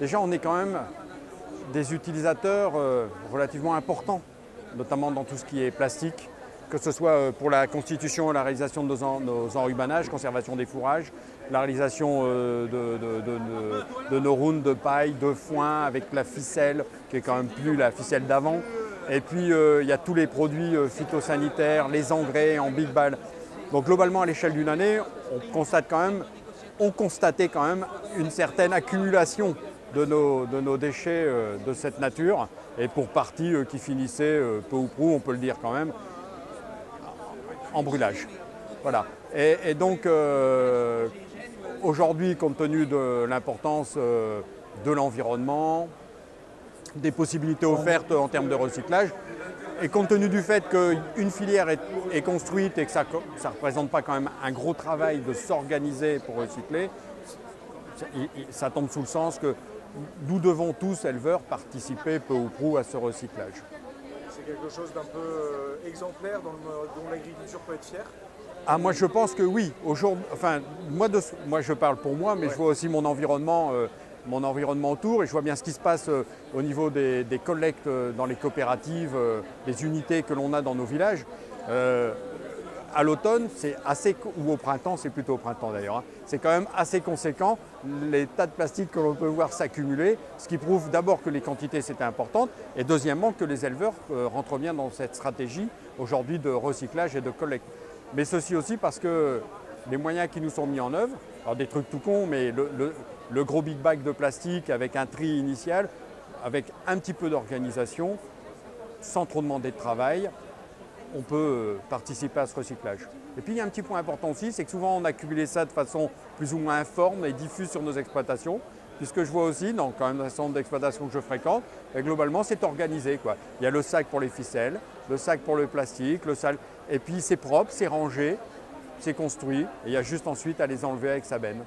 Déjà, on est quand même des utilisateurs relativement importants, notamment dans tout ce qui est plastique, que ce soit pour la constitution et la réalisation de nos enrubanages, conservation des fourrages, la réalisation de nos rounds de paille, de foin avec la ficelle, qui est quand même plus la ficelle d'avant. Et puis il y a tous les produits phytosanitaires, les engrais en big ball. Donc globalement, à l'échelle d'une année, on constatait quand même une certaine accumulation de nos déchets de cette nature, et pour partie qui finissaient peu ou prou, on peut le dire quand même, en brûlage. Voilà. Et donc aujourd'hui, compte tenu de l'importance de l'environnement, des possibilités offertes en termes de recyclage, et compte tenu du fait qu'une filière est construite et que ça ne représente pas quand même un gros travail de s'organiser pour recycler, ça tombe sous le sens que nous devons tous, éleveurs, participer peu ou prou à ce recyclage. C'est quelque chose d'un peu exemplaire dont l'agriculture peut être fière? Ah, moi je pense que oui. Enfin, moi je parle pour moi, mais je vois aussi mon environnement autour, et je vois bien ce qui se passe au niveau des collectes dans les coopératives, les unités que l'on a dans nos villages. À l'automne, ou au printemps, c'est plutôt au printemps d'ailleurs, hein, c'est quand même assez conséquent les tas de plastique que l'on peut voir s'accumuler, ce qui prouve d'abord que les quantités c'était importantes, et deuxièmement que les éleveurs rentrent bien dans cette stratégie aujourd'hui de recyclage et de collecte. Mais ceci aussi parce que les moyens qui nous sont mis en œuvre, alors des trucs tout cons, mais le gros big bag de plastique avec un tri initial, avec un petit peu d'organisation, sans trop demander de travail, on peut participer à ce recyclage. Et puis il y a un petit point important aussi, c'est que souvent on accumule ça de façon plus ou moins informe et diffuse sur nos exploitations, puisque je vois aussi dans quand même un certain nombre d'exploitations que je fréquente, et globalement c'est organisé, quoi. Il y a le sac pour les ficelles, le sac pour le plastique, et puis c'est propre, c'est rangé, c'est construit, et il y a juste ensuite à les enlever avec sa benne.